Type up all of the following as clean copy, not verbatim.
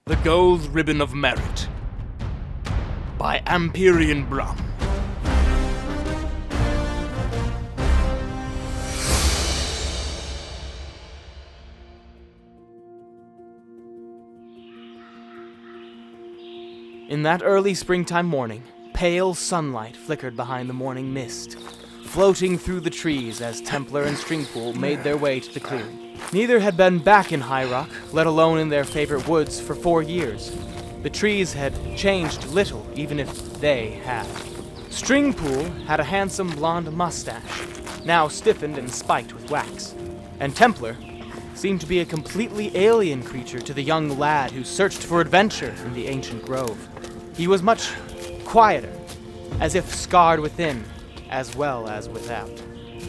The Gold Ribbon of Merit by Amperian Brum. In that early springtime morning, pale sunlight flickered behind the morning mist, floating through the trees as Templar and Stringpool made their way to the clearing. Neither had been back in High Rock, let alone in their favorite woods, for 4 years. The trees had changed little, even if they had. Stringpool had a handsome blonde mustache, now stiffened and spiked with wax. And Templar seemed to be a completely alien creature to the young lad who searched for adventure in the ancient grove. He was much quieter, as if scarred within as well as without.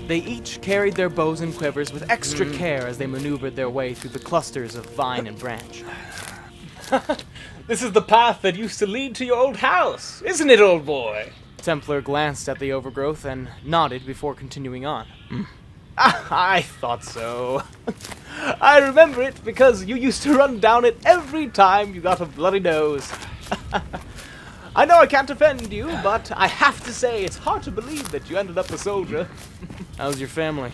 They each carried their bows and quivers with extra care as they maneuvered their way through the clusters of vine and branch. This is the path that used to lead to your old house, isn't it, old boy? Templar glanced at the overgrowth and nodded before continuing on. I thought so. I remember it because you used to run down it every time you got a bloody nose. I know I can't offend you, but I have to say it's hard to believe that you ended up a soldier. How's your family?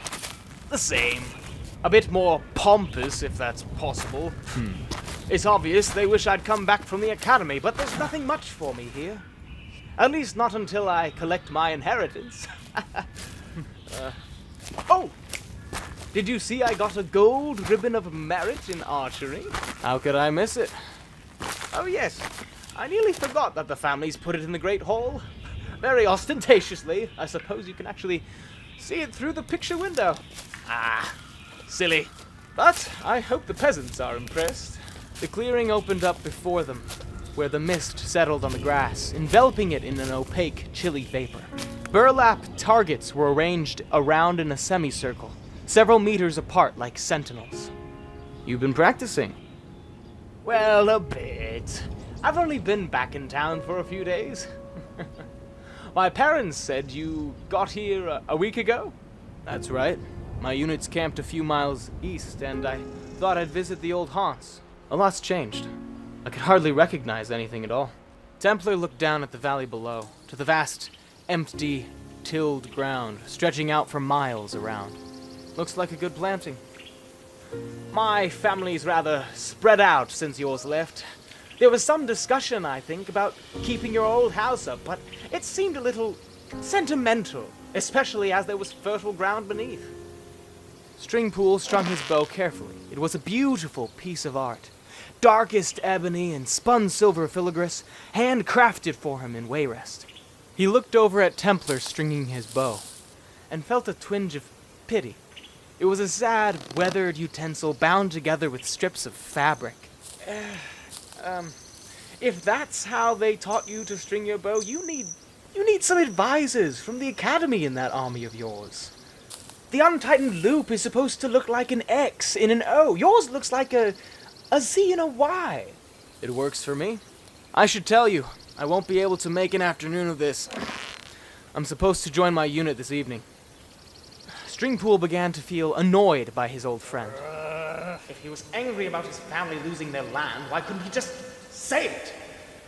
The same. A bit more pompous, if that's possible. It's obvious they wish I'd come back from the academy, but there's nothing much for me here. At least not until I collect my inheritance. Oh! Did you see I got a gold ribbon of merit in archery? How could I miss it? Oh yes, I nearly forgot that the families put it in the Great Hall. Very ostentatiously. I suppose you can actually see it through the picture window. Ah, silly. But I hope the peasants are impressed. The clearing opened up before them, where the mist settled on the grass, enveloping it in an opaque, chilly vapor. Burlap targets were arranged around in a semicircle, several meters apart like sentinels. You've been practicing? Well, a bit. I've only been back in town for a few days. My parents said you got here a week ago? That's right. My unit's camped a few miles east, and I thought I'd visit the old haunts. A lot's changed. I could hardly recognize anything at all. Templar looked down at the valley below, to the vast, empty, tilled ground, stretching out for miles around. Looks like a good planting. My family's rather spread out since yours left. There was some discussion, I think, about keeping your old house up, but it seemed a little sentimental, especially as there was fertile ground beneath. Stringpool strung his bow carefully. It was a beautiful piece of art. Darkest ebony and spun silver filigrees, handcrafted for him in Wayrest. He looked over at Templar stringing his bow, and felt a twinge of pity. It was a sad, weathered utensil bound together with strips of fabric. If that's how they taught you to string your bow, you need some advisors from the academy in that army of yours. The untightened loop is supposed to look like an X in an O. Yours looks like a Z and a Y. It works for me. I should tell you, I won't be able to make an afternoon of this. I'm supposed to join my unit this evening. Stringpool began to feel annoyed by his old friend. If he was angry about his family losing their land, why couldn't he just say it?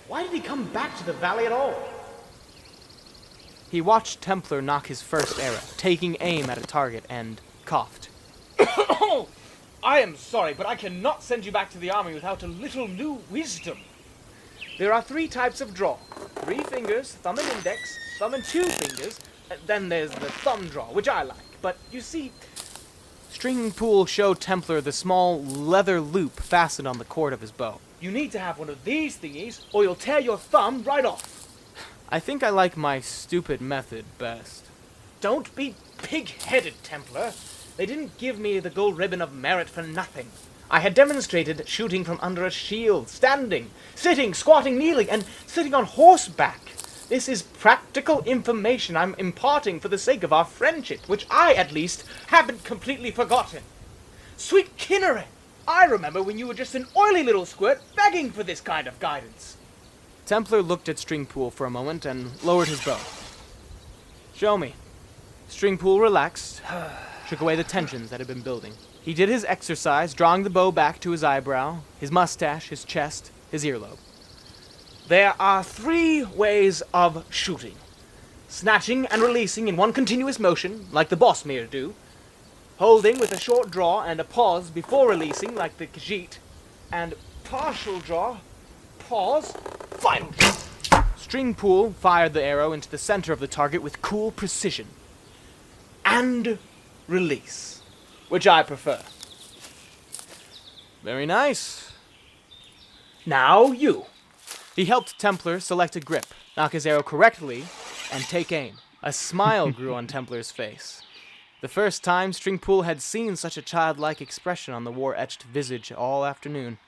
Why did he come back to the valley at all? He watched Templar knock his first arrow, taking aim at a target, and coughed. I am sorry, but I cannot send you back to the army without a little new wisdom. There are 3 types of draw. 3 fingers, thumb and index, thumb and 2 fingers, then there's the thumb draw, which I like. But you see... Stringpool showed Templar the small leather loop fastened on the cord of his bow. You need to have one of these thingies, or you'll tear your thumb right off. I think I like my stupid method best. Don't be pig-headed, Templar. They didn't give me the gold ribbon of merit for nothing. I had demonstrated shooting from under a shield, standing, sitting, squatting, kneeling, and sitting on horseback. This is practical information I'm imparting for the sake of our friendship, which I, at least, haven't completely forgotten. Sweet Kinneret, I remember when you were just an oily little squirt begging for this kind of guidance. Templar looked at Stringpool for a moment and lowered his bow. Show me. Stringpool relaxed, shook away the tensions that had been building. He did his exercise, drawing the bow back to his eyebrow, his mustache, his chest. his earlobe. There are 3 ways of shooting. Snatching and releasing in one continuous motion, like the boss mere do. Holding with a short draw and a pause before releasing, like the Khajiit. And partial draw, pause, final draw. Stringpool fired the arrow into the center of the target with cool precision. And release, which I prefer. Very nice. Now you. He helped Templar select a grip, knock his arrow correctly, and take aim. A smile grew on Templar's face. The first time Stringpool had seen such a childlike expression on the war-etched visage all afternoon.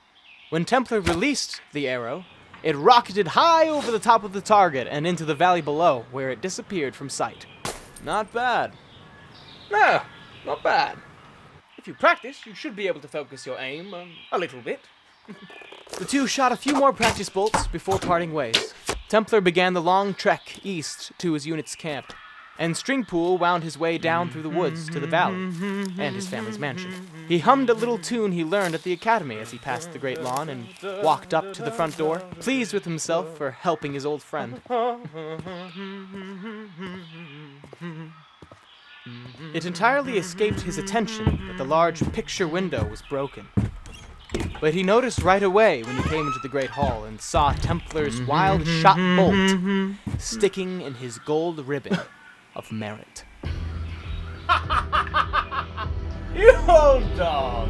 When Templar released the arrow, it rocketed high over the top of the target and into the valley below, where it disappeared from sight. Not bad. No, not bad. If you practice, you should be able to focus your aim a little bit. The two shot a few more practice bolts before parting ways. Templar began the long trek east to his unit's camp, and Stringpool wound his way down through the woods to the valley and his family's mansion. He hummed a little tune he learned at the academy as he passed the great lawn and walked up to the front door, pleased with himself for helping his old friend. It entirely escaped his attention that the large picture window was broken. But he noticed right away when he came into the great hall and saw Templar's wild shot bolt sticking in his gold ribbon of merit. You old dog!